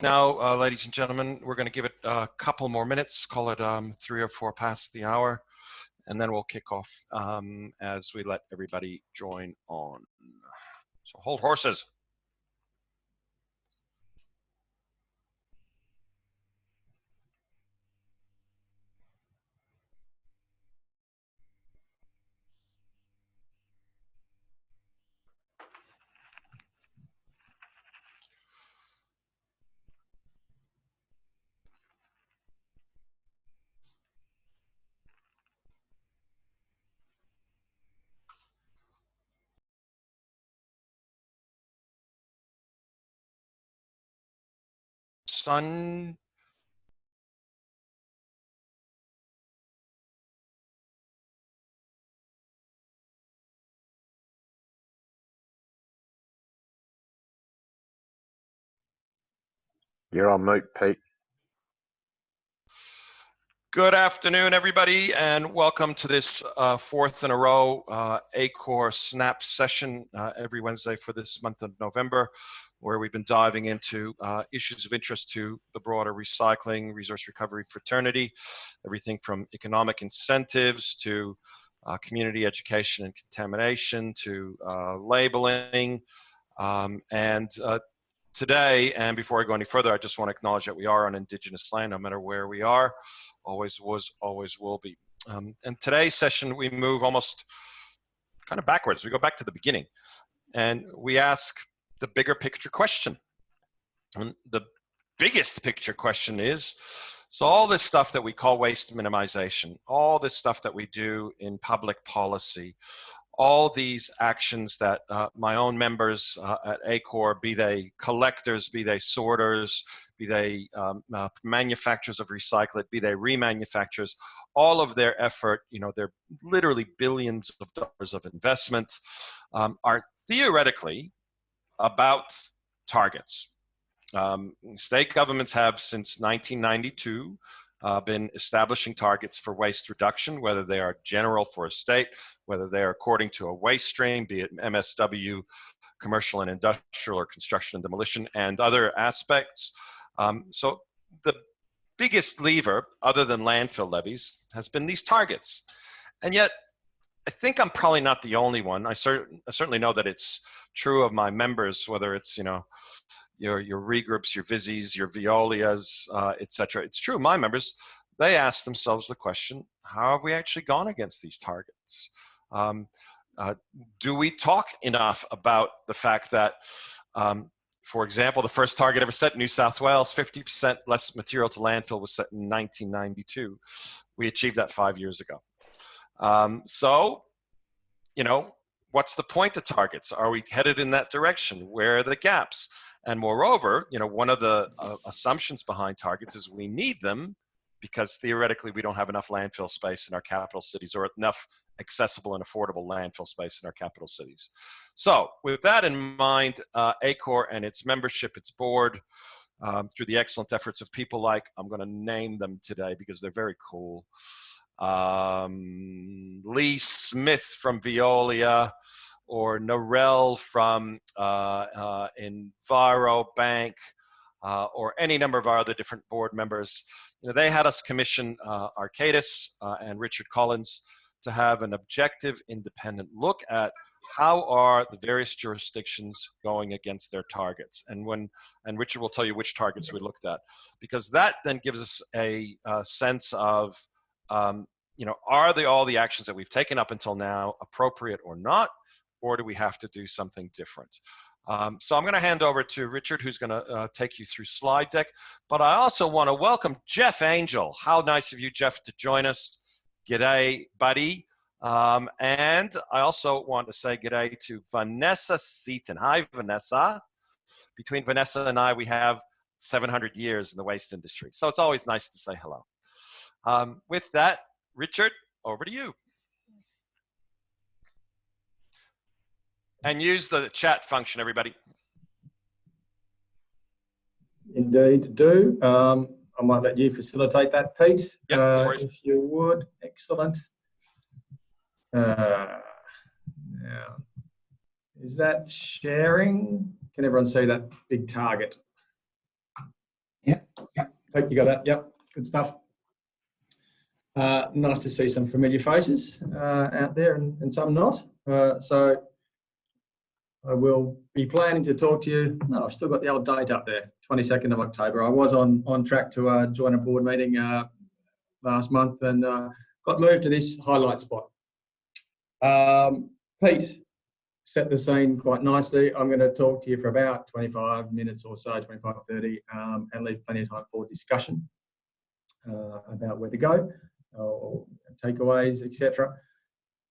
Now, ladies and gentlemen, we're going to give it a couple more minutes, call it 3 or 4 past the hour, and then we'll kick off as we let everybody join on. So hold horses. Sun. You're on mute, Pete. Good afternoon, everybody, and welcome to this fourth in a row ACOR Snap Session every Wednesday for this month of November, where we've been diving into issues of interest to the broader recycling, resource recovery fraternity, everything from economic incentives to community education and contamination to labeling, and today, and before I go any further, I just want to acknowledge that we are on Indigenous land, no matter where we are, always was, always will be. And today's session, we move almost kind of backwards. We go back to the beginning, and we ask the bigger picture question. And the biggest picture question is, so all this stuff that we call waste minimization, all this stuff that we do in public policy, all these actions that my own members at ACOR, be they collectors, be they sorters, be they manufacturers of recyclate, be they remanufacturers, all of their effort, you know, they're literally billions of dollars of investment, are theoretically about targets. State governments have since 1992 been establishing targets for waste reduction, whether they are general for a state, whether they are according to a waste stream, be it MSW, commercial and industrial, or construction and demolition, and other aspects. So the biggest lever, other than landfill levies, has been these targets. And yet, I think I'm probably not the only one. I certainly know that it's true of my members, whether it's, you know, your regroups, your Vizzies, your Veolias, etc. It's true, my members, they ask themselves the question, how have we actually gone against these targets? Do we talk enough about the fact that, for example, the first target ever set in New South Wales, 50% less material to landfill, was set in 1992. We achieved that 5 years ago. So, you know, what's the point of targets? Are we headed in that direction? Where are the gaps? And moreover, you know, one of the assumptions behind targets is we need them because theoretically we don't have enough landfill space in our capital cities, or enough accessible and affordable landfill space in our capital cities. So with that in mind, ACOR and its membership, its board, through the excellent efforts of people like, I'm going to name them today because they're very cool, Lee Smith from Veolia, or Narelle from EnviroBank, or any number of our other different board members. You know, they had us commission Arcadis and Richard Collins to have an objective, independent look at how are the various jurisdictions going against their targets. And Richard will tell you which targets we looked at, because that then gives us a sense of, you know, are all the actions that we've taken up until now appropriate or not? Or do we have to do something different? So I'm going to hand over to Richard, who's going to take you through slide deck. But I also want to welcome Jeff Angel. How nice of you, Jeff, to join us. G'day, buddy. And I also want to say g'day to Vanessa Seaton. Hi, Vanessa. Between Vanessa and I, we have 700 years in the waste industry. So it's always nice to say hello. With that, Richard, over to you. And use the chat function, everybody. Indeed do. I might let you facilitate that, Pete. Yep, no worries. If you would. Excellent. Now, is that sharing? Can everyone see that big target? Pete, you got that? Yep, good stuff. Nice to see some familiar faces out there and some not. So I will be planning to talk to you. No, I've still got the old date up there, 22nd of October. I was on track to join a board meeting last month and got moved to this highlight spot. Pete set the scene quite nicely. I'm going to talk to you for about 25 minutes or so, 25, 30, and leave plenty of time for discussion about where to go, or takeaways, etc.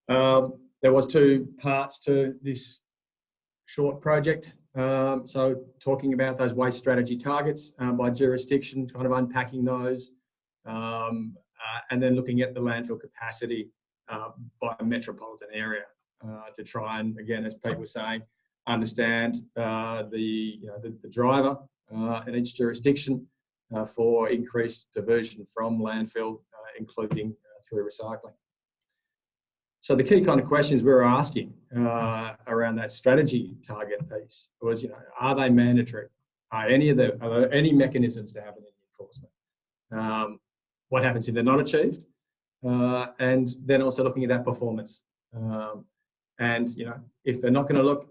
There was two parts to this short project. So talking about those waste strategy targets by jurisdiction, kind of unpacking those, and then looking at the landfill capacity by metropolitan area to try and, again, as Pete was saying, understand the driver in each jurisdiction for increased diversion from landfill, including through recycling. So the key kind of questions we were asking around that strategy target piece was, are they mandatory? Are there any mechanisms to have any enforcement? What happens if they're not achieved? And then also looking at that performance. And if they're not going to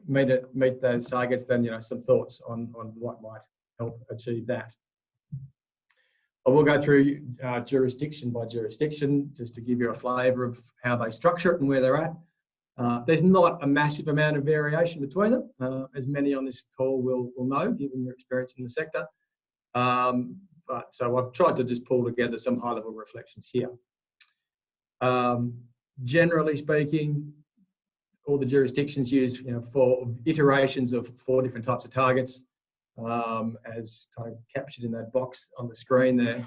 meet those targets, then some thoughts on what might help achieve that. I will go through jurisdiction by jurisdiction just to give you a flavour of how they structure it and where they're at. There's not a massive amount of variation between them, as many on this call will know, given your experience in the sector. So I've tried to just pull together some high-level reflections here. Generally speaking, all the jurisdictions use 4 iterations of 4 different types of targets, as kind of captured in that box on the screen there.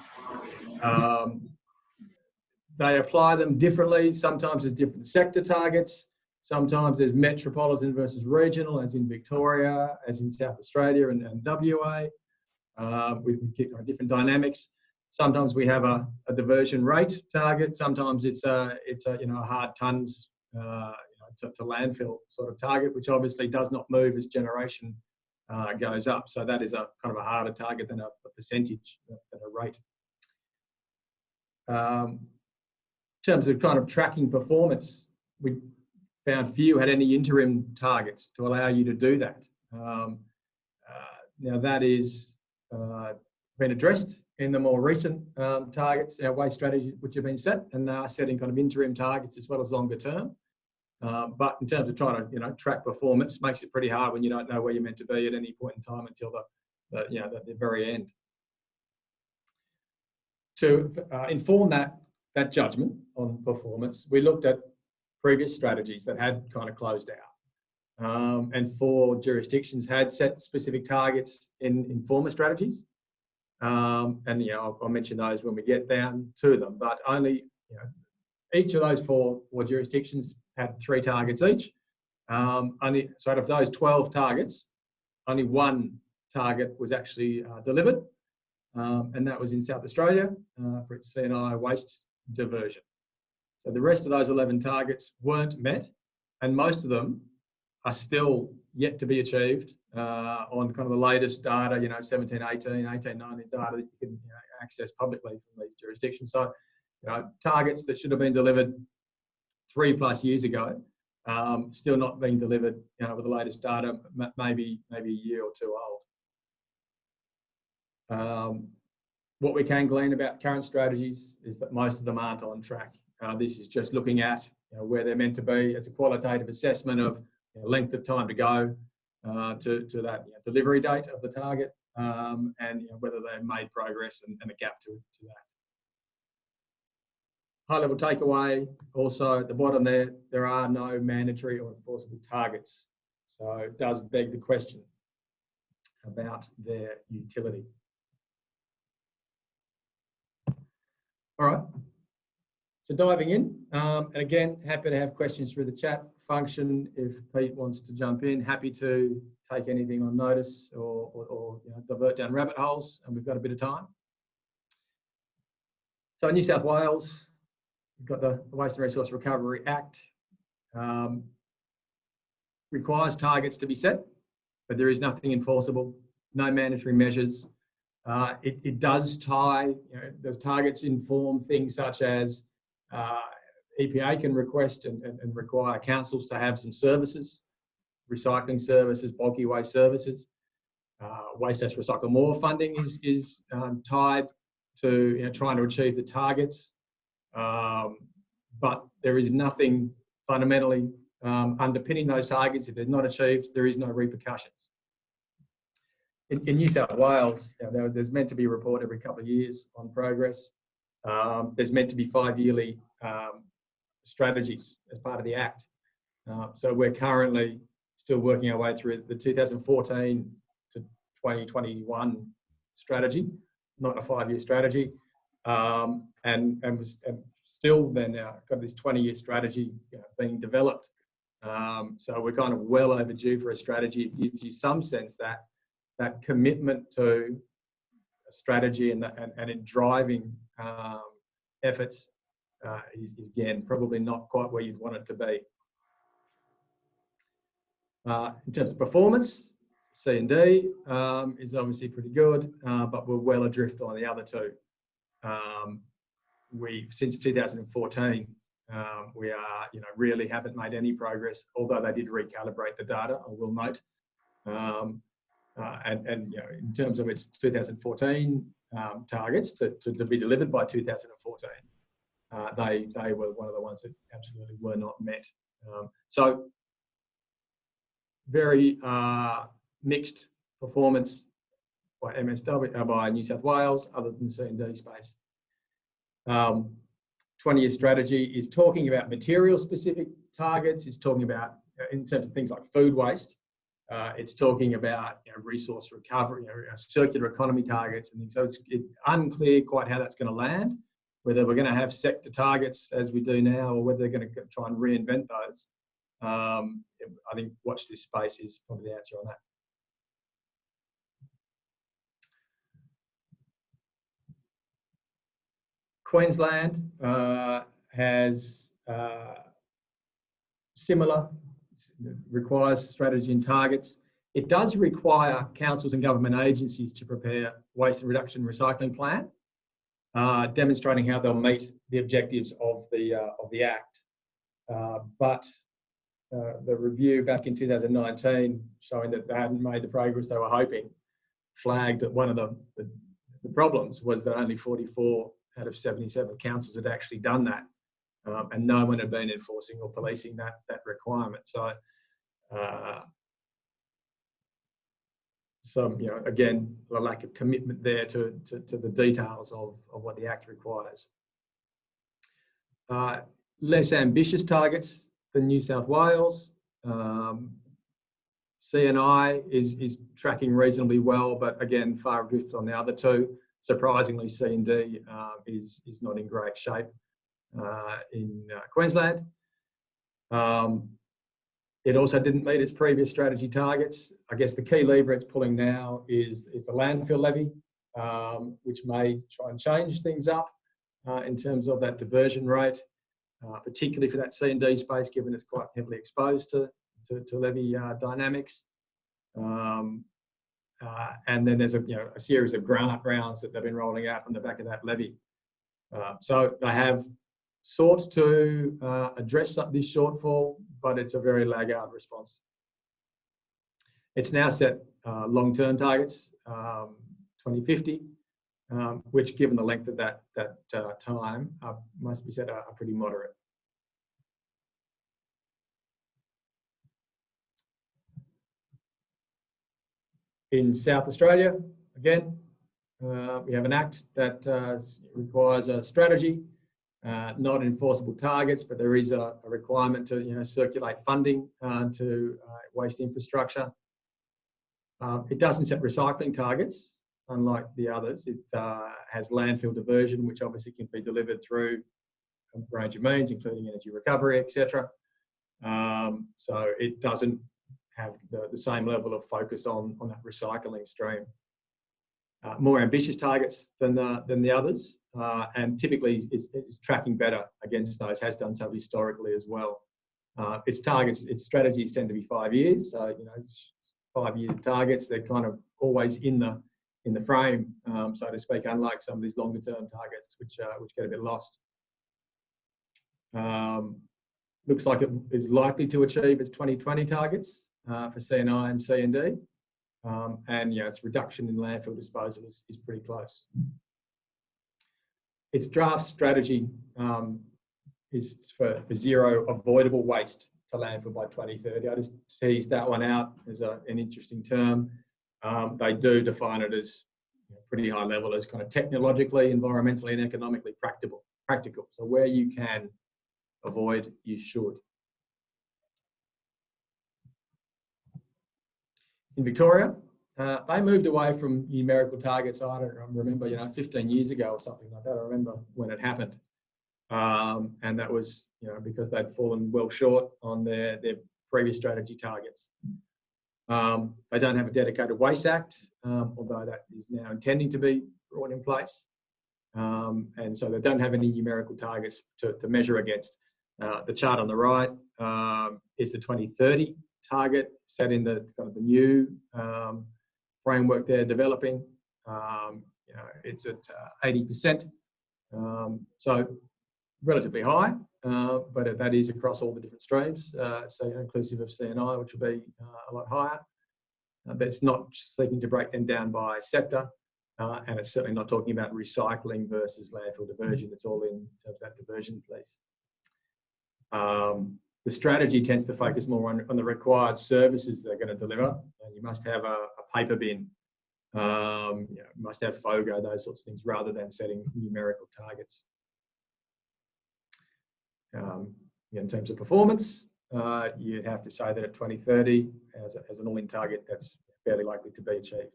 They apply them differently. Sometimes there's different sector targets. Sometimes there's metropolitan versus regional, as in Victoria, as in South Australia and WA. We get kind of different dynamics. Sometimes we have a diversion rate target. Sometimes it's a hard tons to landfill sort of target, which obviously does not move as generation goes up. So that is a kind of a harder target than a percentage, than a rate. In terms of kind of tracking performance, we found few had any interim targets to allow you to do that. Now that is been addressed in the more recent targets, our waste strategy, which have been set, and they are setting kind of interim targets as well as longer term. But in terms of trying to track performance, makes it pretty hard when you don't know where you're meant to be at any point in time until the very end. To inform that judgment on performance, we looked at previous strategies that had kind of closed out, and 4 jurisdictions had set specific targets in former strategies. And I'll mention those when we get down to them. But only each of those 4 jurisdictions had 3 targets each. So out of those 12 targets, only 1 target was actually delivered, and that was in South Australia for its C&I waste diversion. So the rest of those 11 targets weren't met, and most of them are still yet to be achieved on kind of the latest data, 17, 18, 19 data that you can access publicly from these jurisdictions. So targets that should have been delivered 3+ years ago, still not being delivered, with the latest data, maybe a year or 2 old. What we can glean about current strategies is that most of them aren't on track. This is just looking at where they're meant to be as a qualitative assessment of length of time to go to that delivery date of the target, and whether they've made progress and a gap to that. High-level takeaway, also at the bottom there are no mandatory or enforceable targets. So it does beg the question about their utility. All right, so diving in, and again, happy to have questions through the chat function. If Pete wants to jump in, happy to take anything on notice or divert down rabbit holes, and we've got a bit of time. So in New South Wales, we've got the Waste and Resource Recovery Act. Requires targets to be set, but there is nothing enforceable, no mandatory measures. It does tie, those targets inform things such as EPA can request and require councils to have some services, recycling services, bulky waste services. Waste Less Recycle More funding is tied to trying to achieve the targets, but there is nothing fundamentally underpinning those targets. If they're not achieved, there is no repercussions. In New South Wales, there's meant to be a report every couple of years on progress. There's meant to be 5-yearly strategies as part of the Act. So we're currently still working our way through the 2014 to 2021 strategy, not a 5-year strategy. And still then got this 20-year strategy being developed. So we're kind of well overdue for a strategy. It gives you some sense that commitment to a strategy and in driving efforts is again probably not quite where you'd want it to be. In terms of performance, C&D is obviously pretty good, but we're well adrift on the other two. Since 2014, we are really haven't made any progress, although they did recalibrate the data, I will note. In terms of its 2014 targets to be delivered by 2014, they were one of the ones that absolutely were not met. So very mixed performance by MSW, by New South Wales, other than the C&D space. 20-year strategy is talking about material-specific targets. It's talking about, in terms of things like food waste, it's talking about resource recovery, circular economy targets and things. So it's unclear quite how that's going to land, whether we're going to have sector targets as we do now, or whether they're going to try and reinvent those. I think watch this space is probably the answer on that. Queensland has similar, requires strategy and targets. It does require councils and government agencies to prepare waste and reduction recycling plan, demonstrating how they'll meet the objectives of the Act. But the review back in 2019, showing that they hadn't made the progress they were hoping, flagged that one of the problems was that only 44 out of 77 councils had actually done that, and no one had been enforcing or policing that requirement. So, again, a lack of commitment there to the details of what the Act requires. Less ambitious targets than New South Wales. C&I is tracking reasonably well, but again, far adrift on the other two. Surprisingly, C&D is not in great shape in Queensland. It also didn't meet its previous strategy targets. I guess the key lever it's pulling now is the landfill levy, which may try and change things up in terms of that diversion rate, particularly for that C&D space, given it's quite heavily exposed to levy dynamics. And then there's a series of grant rounds that they've been rolling out on the back of that levy. So they have sought to address this shortfall, but it's a very laggard response. It's now set long-term targets, 2050, which, given the length of that time, must be said are pretty moderate. In South Australia, again, we have an Act that requires a strategy, not enforceable targets, but there is a requirement to circulate funding to waste infrastructure. It doesn't set recycling targets, unlike the others. It has landfill diversion, which obviously can be delivered through a range of means, including energy recovery, etc. So it doesn't have the same level of focus on that recycling stream. More ambitious targets than the others, and typically it's tracking better against those, has done so historically as well. Its strategies tend to be 5 years, so 5-year targets. They're kind of always in the in the frame, so to speak, unlike some of these longer term targets, which get a bit lost. Looks like it is likely to achieve its 2020 targets for CNI and C&D. And its reduction in landfill disposal is pretty close. Its draft strategy is for zero avoidable waste to landfill by 2030. I just teased that one out as an interesting term. They do define it as pretty high level, as kind of technologically, environmentally, and economically practical. So where you can avoid, you should. In Victoria, they moved away from numerical targets. I don't remember, 15 years ago or something like that. I remember when it happened. And that was, because they'd fallen well short on their previous strategy targets. They don't have a dedicated waste act, although that is now intending to be brought in place. And so they don't have any numerical targets to measure against. The chart on the right is the 2030 target set in the kind of the new framework they're developing. It's at 80%, so relatively high, but that is across all the different streams, so inclusive of CNI, which will be a lot higher. But it's not seeking to break them down by sector, and it's certainly not talking about recycling versus landfill diversion. It's all in terms of that diversion piece. The strategy tends to focus more on the required services they're going to deliver. And you must have a paper bin, you must have FOGO, those sorts of things, rather than setting numerical targets. In terms of performance, you'd have to say that at 2030, as an all-in target, that's fairly likely to be achieved.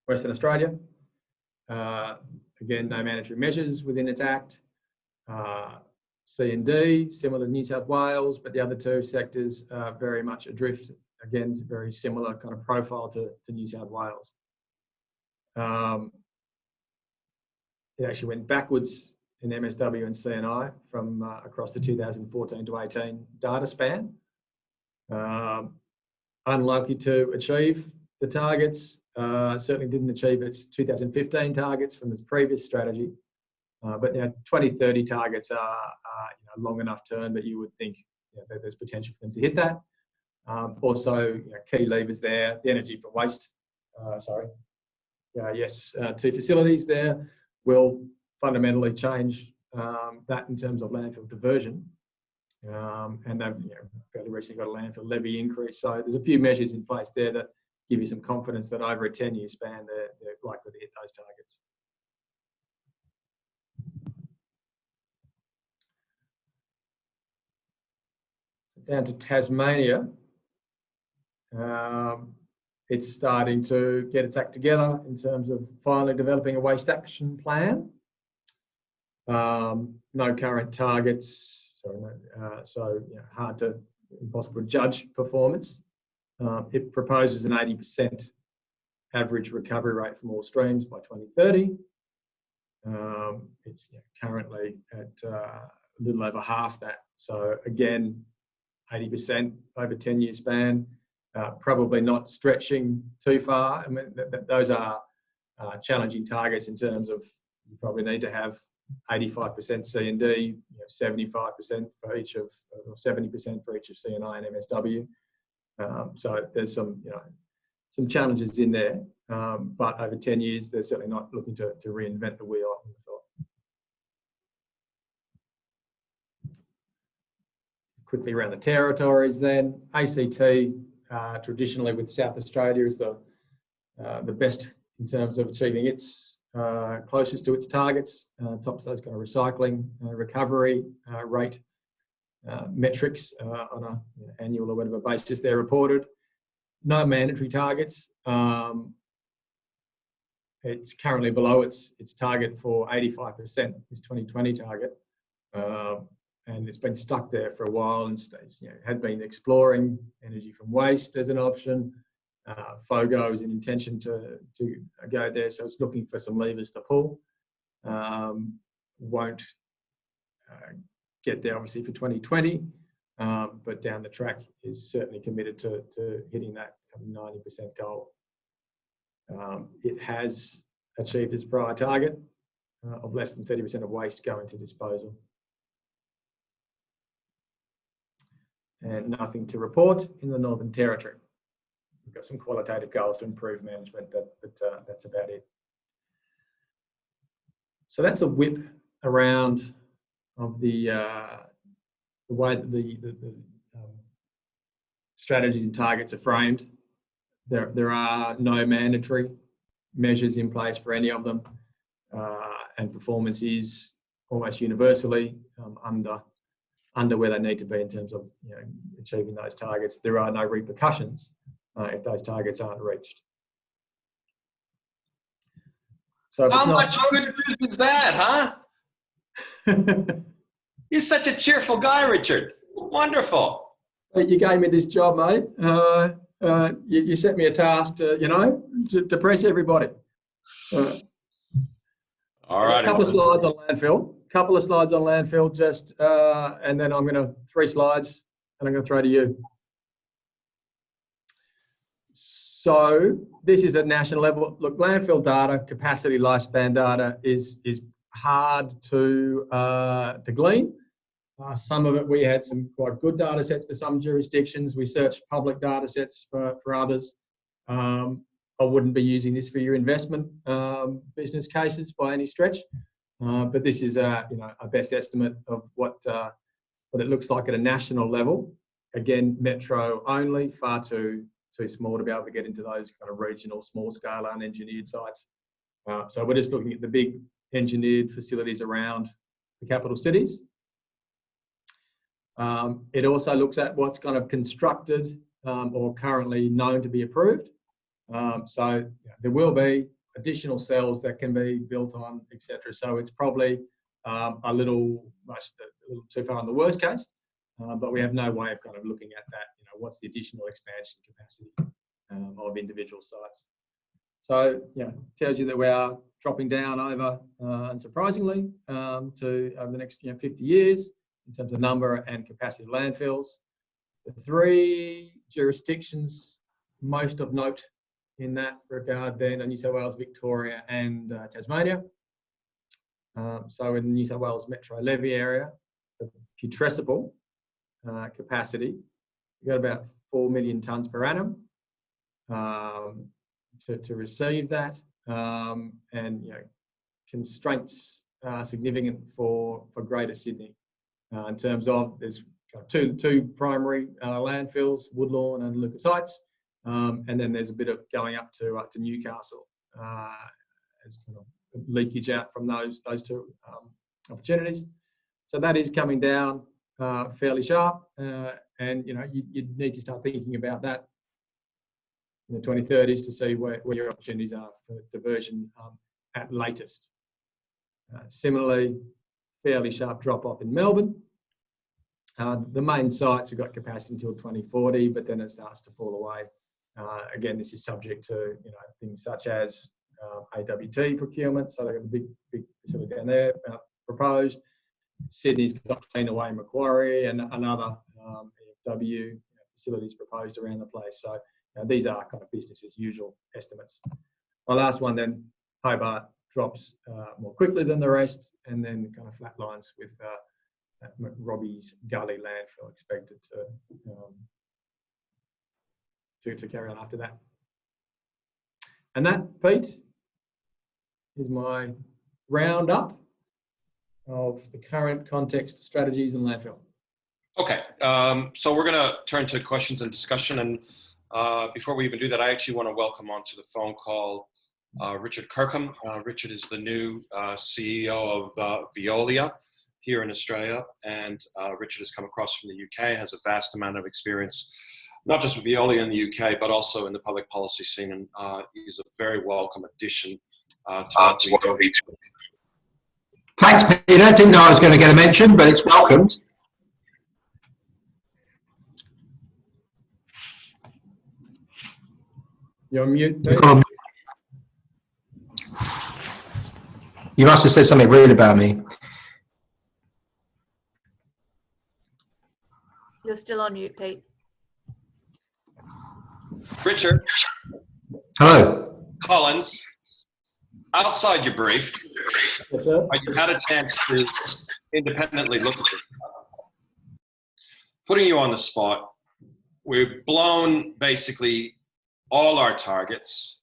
Western Australia, again, no mandatory measures within its act. C&D, similar to New South Wales, but the other two sectors are very much adrift. Again, it's a very similar kind of profile to New South Wales. It actually went backwards in MSW and CNI from across the 2014 to 18 data span. Unlikely to achieve the targets. Certainly didn't achieve its 2015 targets from its previous strategy. But 2030 targets are long enough term that you would think that there's potential for them to hit that. Also, key levers there, the energy from waste. Two facilities there will fundamentally change that in terms of landfill diversion. And they've fairly recently got a landfill levy increase. So there's a few measures in place there that give you some confidence that over a 10-year span, they're likely to hit those targets. Down to Tasmania, it's starting to get its act together in terms of finally developing a waste action plan. No current targets, impossible to judge performance. It proposes an 80% average recovery rate from all streams by 2030. It's currently at a little over half that. So again, 80% over 10-year span, probably not stretching too far. I mean, those are challenging targets in terms of you probably need to have 85% C&D, 75% for each of, or 70% for each of CNI and MSW. So there's some challenges in there, but over 10 years, they're certainly not looking to reinvent the wheel, I thought. Quickly around the territories then. ACT, traditionally with South Australia, is the best in terms of achieving its closest to its targets, tops those kind of recycling, recovery rate metrics on an annual or whatever basis they're reported. No mandatory targets. It's currently below its target for 85%, its 2020 target. And it's been stuck there for a while and had been exploring energy from waste as an option. FOGO is an intention to go there, so it's looking for some levers to pull. Won't get there obviously for 2020, but down the track is certainly committed to hitting that 90% goal. It has achieved its prior target of less than 30% of waste going to disposal. And nothing to report in the Northern Territory. We've got some qualitative goals to improve management, but that's about it. So that's a whip around of the way that the strategies and targets are framed. There are no mandatory measures in place for any of them, and performance is almost universally under where they need to be in terms of achieving those targets. There are no repercussions if those targets aren't reached. So how much good news is that, huh? You're such a cheerful guy, Richard. Wonderful. You gave me this job, mate. You set me a task to press everybody. All right. A couple of slides on landfill. Just, and then I'm going to 3 slides, and I'm going to throw to you. So this is at national level. Look, landfill data, capacity, lifespan data is hard to glean. Some of it, we had some quite good data sets for some jurisdictions. We searched public data sets for others. I wouldn't be using this for your investment business cases by any stretch, but this is a best estimate of what it looks like at a national level. Again, metro only, far too small to be able to get into those kind of regional, small-scale, unengineered sites. So we're just looking at the big engineered facilities around the capital cities. It also looks at what's kind of constructed or currently known to be approved. So there will be additional cells that can be built on, etc. So it's probably a little too far in the worst case, but we have no way of kind of looking at that. What's the additional expansion capacity of individual sites? So tells you that we are dropping down over, unsurprisingly, to over the next 50 years in terms of number and capacity of landfills. The 3 jurisdictions most of note in that regard then are New South Wales, Victoria and Tasmania. So in the New South Wales metro levy area, the putrescible capacity, you've got about 4 million tonnes per annum to receive that, and constraints are significant for Greater Sydney in terms of there's two primary landfills, Woodlawn and Lucas Heights, and then there's a bit of going up to Newcastle as kind of leakage out from those 2 opportunities. So that is coming down fairly sharp, and you need to start thinking about that in the 2030s to see where your opportunities are for diversion at latest. Similarly, fairly sharp drop off in Melbourne. The main sites have got capacity until 2040, but then it starts to fall away. Again, this is subject to things such as AWT procurement. So they've got the big facility down there proposed. Sydney's got Cleanaway Macquarie and other EFW facilities proposed around the place. So these are kind of business as usual estimates. My last one then, Hobart drops more quickly than the rest, and then kind of flatlines with Robbie's Gully landfill expected to carry on after that. And that, Pete, is my roundup of the current context, strategies and landfill. Okay, so we're going to turn to questions and discussion. And before we even do that, I actually want to welcome onto the phone call Richard Kirkham. Richard is the new CEO of Veolia here in Australia. And Richard has come across from the UK, has a vast amount of experience, not just with Veolia in the UK, but also in the public policy scene. And he's a very welcome addition to what we do. Thanks, Peter. Didn't know I was going to get a mention, but it's welcomed. You're on mute, Pete. You must have said something rude about me. You're still on mute, Pete. Richard. Hello. Collins. Outside your brief, Yes, sir. you had a chance to independently look at this. Putting you on the spot, we've blown basically all our targets.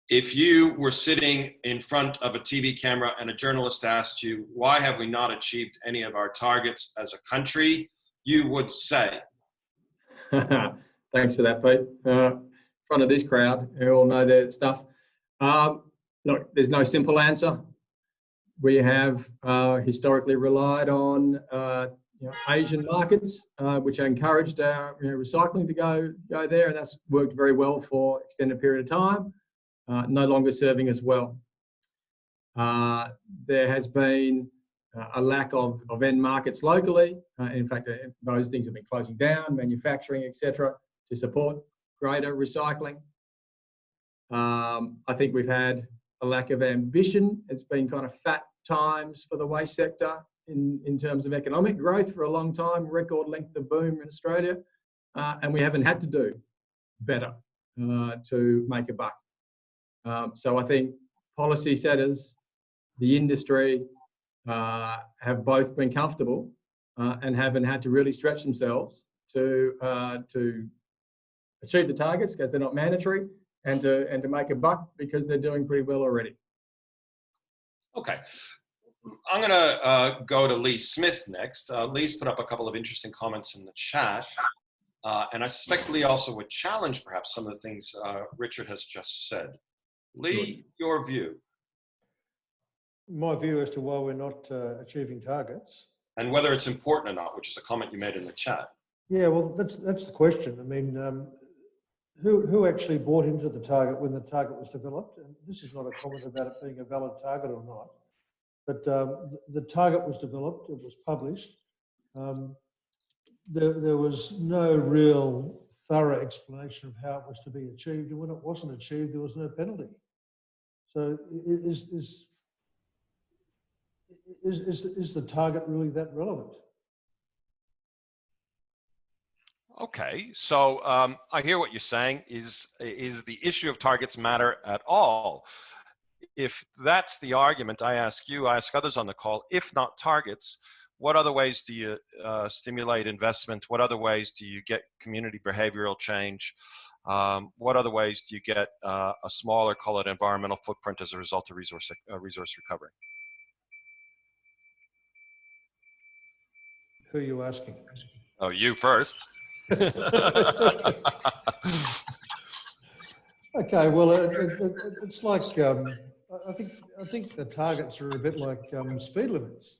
If you were sitting in front of a TV camera and a journalist asked you, why have we not achieved any of our targets as a country, you would say? Thanks for that, Pete. In front of this crowd, who all know their stuff. Look, there's no simple answer. We have historically relied on Asian markets, which encouraged our recycling to go there, and that's worked very well for an extended period of time. No longer serving us well. There has been a lack of end markets locally. In fact, those things have been closing down, manufacturing, etc., to support greater recycling. I think we've had a lack of ambition. It's been kind of fat times for the waste sector in terms of economic growth for a long time, record length of boom in Australia, and we haven't had to do better to make a buck. So I think policy setters, the industry, have both been comfortable and haven't had to really stretch themselves to achieve the targets because they're not mandatory, and to make a buck because they're doing pretty well already. Okay. I'm going to go to Lee Smith next. Lee's put up a couple of interesting comments in the chat. And I suspect Lee also would challenge perhaps some of the things Richard has just said. Lee, your view. My view as to why we're not achieving targets. And whether it's important or not, which is a comment you made in the chat. Yeah, well, that's the question. I mean, who actually bought into the target when the target was developed? And this is not a comment about it being a valid target or not, but the target was developed, it was published. There was no real thorough explanation of how it was to be achieved, and when it wasn't achieved, there was no penalty. So is the target really that relevant? Okay, so I hear what you're saying. Is the issue of targets matter at all? If that's the argument, I ask you, I ask others on the call, if not targets, what other ways do you stimulate investment? What other ways do you get community behavioral change? What other ways do you get a smaller, call it environmental footprint as a result of resource recovery? Who are you asking? Oh, you first. Okay, well, it's like I think the targets are a bit like speed limits.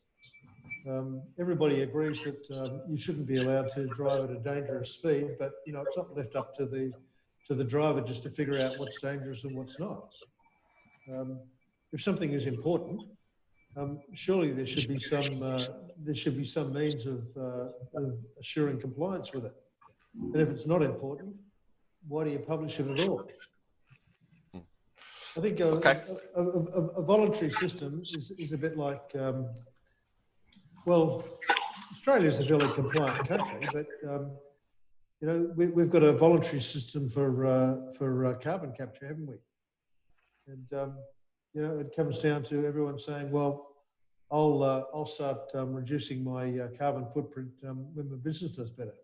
Everybody agrees that you shouldn't be allowed to drive at a dangerous speed, but it's not left up to the driver just to figure out what's dangerous and what's not. If something is important, surely there should be some means of assuring compliance with it. And if it's not important, why do you publish it at all? I think a voluntary system is a bit like, well, Australia is a fairly compliant country, but we've got a voluntary system for carbon capture, haven't we? And it comes down to everyone saying, well, I'll start reducing my carbon footprint when my business does better.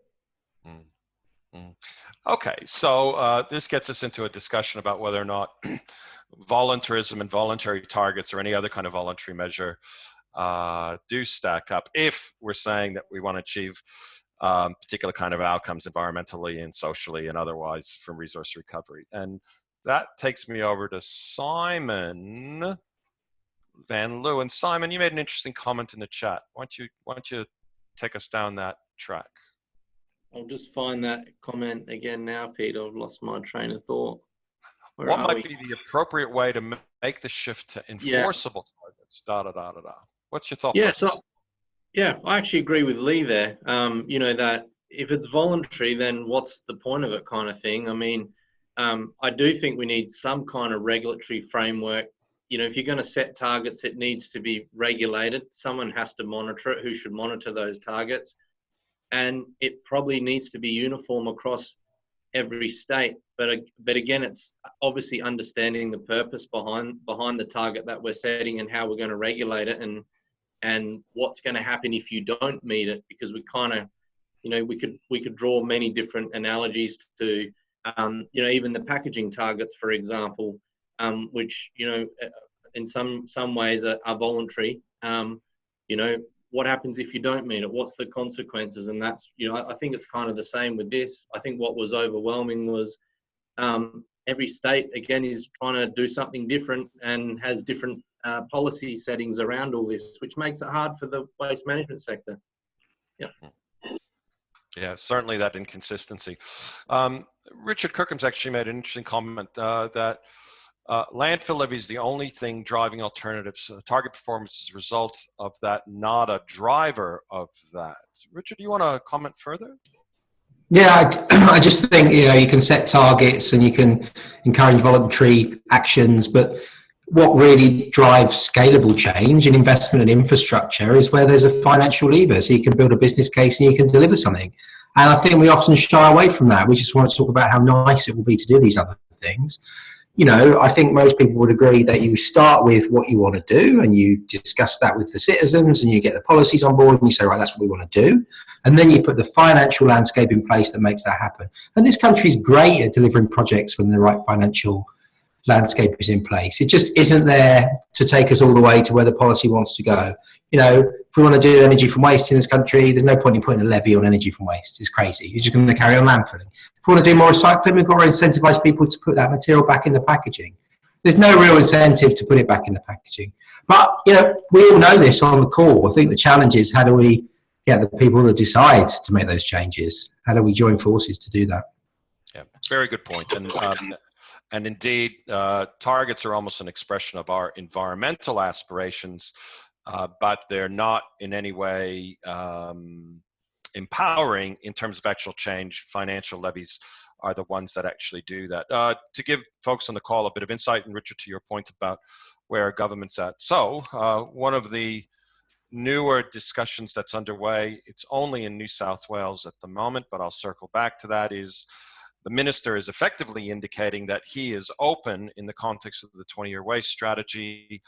Okay, so this gets us into a discussion about whether or not voluntarism and voluntary targets or any other kind of voluntary measure do stack up if we're saying that we want to achieve particular kind of outcomes environmentally and socially and otherwise from resource recovery. And that takes me over to Simon Van Leeuwen. And Simon, you made an interesting comment in the chat. Why don't you take us down that track? I'll just find that comment again now, Peter. I've lost my train of thought. What might be the appropriate way to make the shift to enforceable targets? What's your thought? Yeah, I actually agree with Lee there. That if it's voluntary, then what's the point of it, kind of thing. I mean, I do think we need some kind of regulatory framework. If you're going to set targets, it needs to be regulated. Someone has to monitor it. Who should monitor those targets? And it probably needs to be uniform across every state. But again, it's obviously understanding the purpose behind the target that we're setting and how we're going to regulate it, and what's going to happen if you don't meet it, because we kind of, we could draw many different analogies to, even the packaging targets, for example, which, in some ways are voluntary. What happens if you don't meet it? What's the consequences? And that's, I think it's kind of the same with this. I think what was overwhelming was every state, again, is trying to do something different and has different policy settings around all this, which makes it hard for the waste management sector. Yeah. Yeah, certainly that inconsistency. Richard Kirkham's actually made an interesting comment that landfill levy is the only thing driving alternatives. Target performance is a result of that, not a driver of that. Richard, do you want to comment further? Yeah, I just think, you can set targets and you can encourage voluntary actions, but what really drives scalable change and investment in infrastructure is where there's a financial lever, so you can build a business case and you can deliver something. And I think we often shy away from that. We just want to talk about how nice it will be to do these other things. I think most people would agree that you start with what you want to do and you discuss that with the citizens and you get the policies on board and you say, right, that's what we want to do. And then you put the financial landscape in place that makes that happen. And this country is great at delivering projects when the right financial landscape is in place. It just isn't there to take us all the way to where the policy wants to go. If we want to do energy from waste in this country, there's no point in putting a levy on energy from waste. It's crazy. You're just going to carry on landfilling. If we want to do more recycling, we've got to incentivize people to put that material back in the packaging. There's no real incentive to put it back in the packaging. But, we all know this on the call. I think the challenge is, how do we get the people that decide to make those changes? How do we join forces to do that? Yeah, very good point. And indeed, targets are almost an expression of our environmental aspirations, but they're not in any way empowering in terms of actual change. Financial levies are the ones that actually do that. To give folks on the call a bit of insight, and Richard, to your point about where our government's at. So one of the newer discussions that's underway, it's only in New South Wales at the moment, but I'll circle back to that, is the minister is effectively indicating that he is open, in the context of the 20-year waste strategy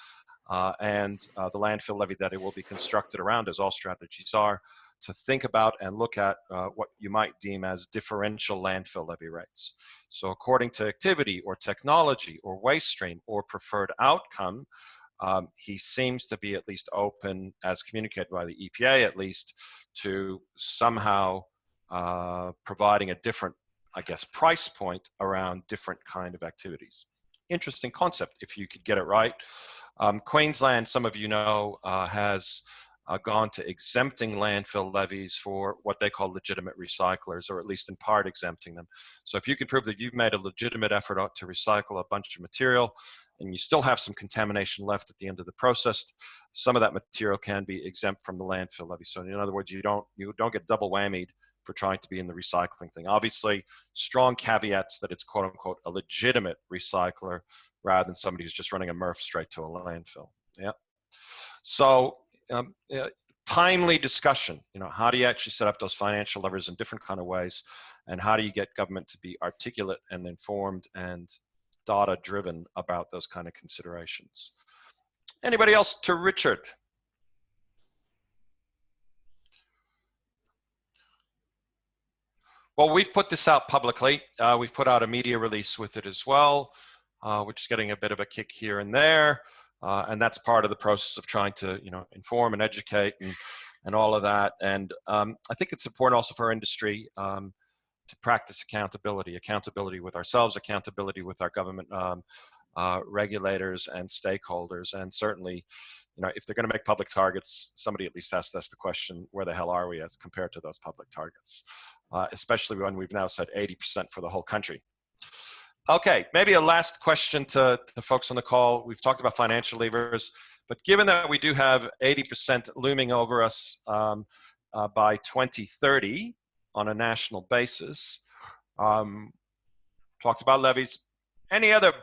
and the landfill levy that it will be constructed around, as all strategies are, to think about and look at what you might deem as differential landfill levy rates. So according to activity or technology or waste stream or preferred outcome, he seems to be at least open, as communicated by the EPA at least, to somehow providing a different, price point around different kind of activities. Interesting concept if you could get it right. Queensland, some of you know, has gone to exempting landfill levies for what they call legitimate recyclers, or at least in part exempting them. So if you can prove that you've made a legitimate effort to recycle a bunch of material and you still have some contamination left at the end of the process, some of that material can be exempt from the landfill levy. So in other words, you don't get double whammied for trying to be in the recycling thing. Obviously, strong caveats that it's quote unquote a legitimate recycler rather than somebody who's just running a MRF straight to a landfill. Yeah. So timely discussion, how do you actually set up those financial levers in different kind of ways, and how do you get government to be articulate and informed and data driven about those kind of considerations? Anybody else? To Richard. Well, we've put this out publicly. We've put out a media release with it as well, which is getting a bit of a kick here and there. And that's part of the process of trying to, inform and educate and all of that. And I think it's important also for our industry to practice accountability with ourselves, accountability with our government regulators and stakeholders. And certainly, if they're going to make public targets, somebody at least has to ask the question, where the hell are we as compared to those public targets? Especially when we've now said 80% for the whole country. Okay, maybe a last question to the folks on the call. We've talked about financial levers, but given that we do have 80% looming over us by 2030 on a national basis, talked about levies, any other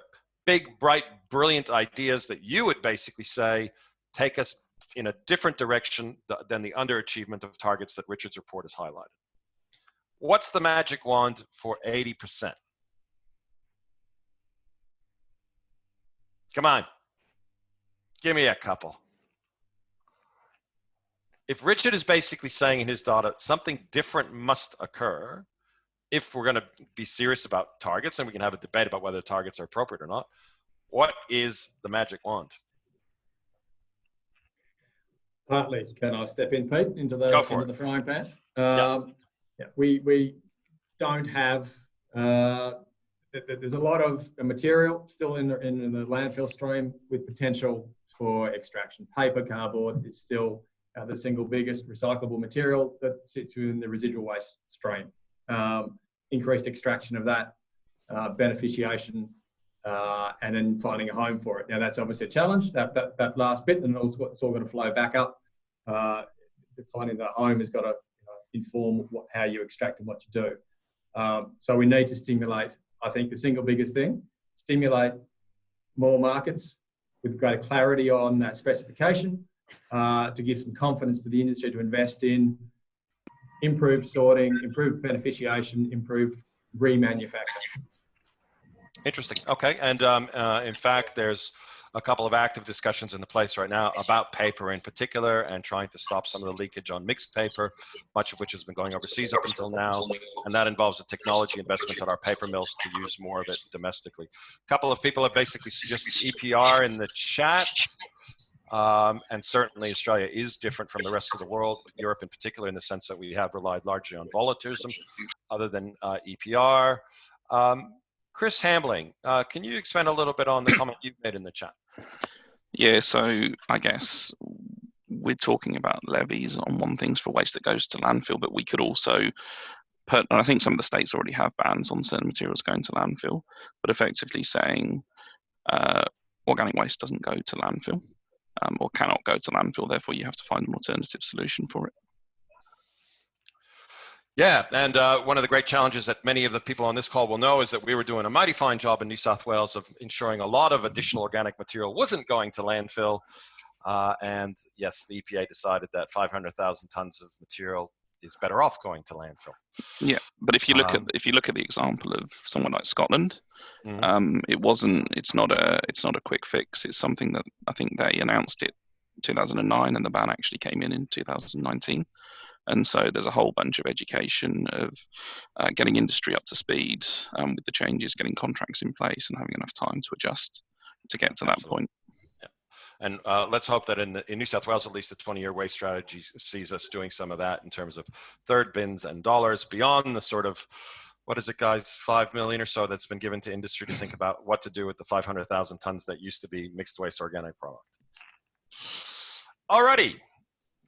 big, bright, brilliant ideas that you would basically say take us in a different direction than the underachievement of targets that Richard's report has highlighted? What's the magic wand for 80%? Come on. Give me a couple. If Richard is basically saying in his data, something different must occur, if we're going to be serious about targets, and we can have a debate about whether targets are appropriate or not, what is the magic wand? Partly, can I step in, Pete, into the frying pan? Yeah, we don't have. There's a lot of material still in the landfill stream with potential for extraction. Paper, cardboard is still the single biggest recyclable material that sits within the residual waste stream. Increased extraction of that, beneficiation, and then finding a home for it. Now that's obviously a challenge. That last bit, and it's all going to flow back up. Finding the home has got to inform how you extract and what you do. So we need to stimulate. I think the single biggest thing, stimulate more markets with greater clarity on that specification to give some confidence to the industry to invest in improved sorting, improved beneficiation, improved remanufacturing. Interesting. Okay. And in fact, there's a couple of active discussions in the place right now about paper in particular and trying to stop some of the leakage on mixed paper, much of which has been going overseas up until now. And that involves a technology investment at our paper mills to use more of it domestically. A couple of people have basically suggested EPR in the chat. And certainly Australia is different from the rest of the world, Europe in particular, in the sense that we have relied largely on volunteerism other than EPR. Chris Hambling, can you expand a little bit on the comment you've made in the chat? Yeah, so I guess we're talking about levies on one things for waste that goes to landfill, but we could also put, and I think some of the states already have bans on certain materials going to landfill, but effectively saying organic waste doesn't go to landfill or cannot go to landfill, therefore you have to find an alternative solution for it. Yeah, and one of the great challenges that many of the people on this call will know is that we were doing a mighty fine job in New South Wales of ensuring a lot of additional organic material wasn't going to landfill. And yes, the EPA decided that 500,000 tons of material is better off going to landfill. Yeah, but if you look at the example of someone like Scotland, it's not a quick fix. It's something that I think they announced it 2009, and the ban actually came in 2019. And so there's a whole bunch of education of getting industry up to speed with the changes, getting contracts in place and having enough time to adjust to get to that point. Yeah. And let's hope that in New South Wales, at least the 20-year waste strategy sees us doing some of that in terms of third bins and dollars beyond the sort of, what is it, guys, 5 million or so that's been given to industry to think about what to do with the 500,000 tons that used to be mixed waste organic product. Alrighty.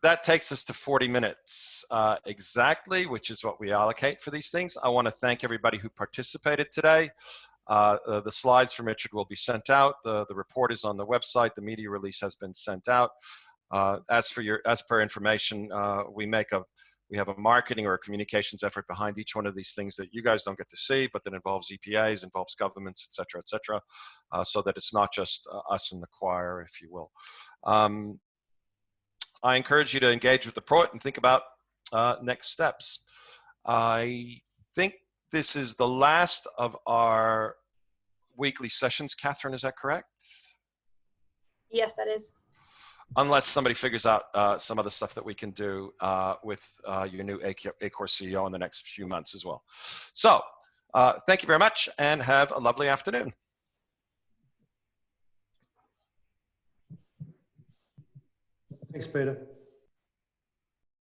That takes us to 40 minutes exactly, which is what we allocate for these things. I want to thank everybody who participated today. The slides from Richard will be sent out. The report is on the website. The media release has been sent out. As per information, we have a marketing or a communications effort behind each one of these things that you guys don't get to see, but that involves EPAs, involves governments, et cetera, so that it's not just us in the choir, if you will. I encourage you to engage with the project and think about next steps. I think this is the last of our weekly sessions. Catherine, is that correct? Yes, that is. Unless somebody figures out some other stuff that we can do with your new ACOR CEO in the next few months as well. So thank you very much and have a lovely afternoon. Thanks, Peter.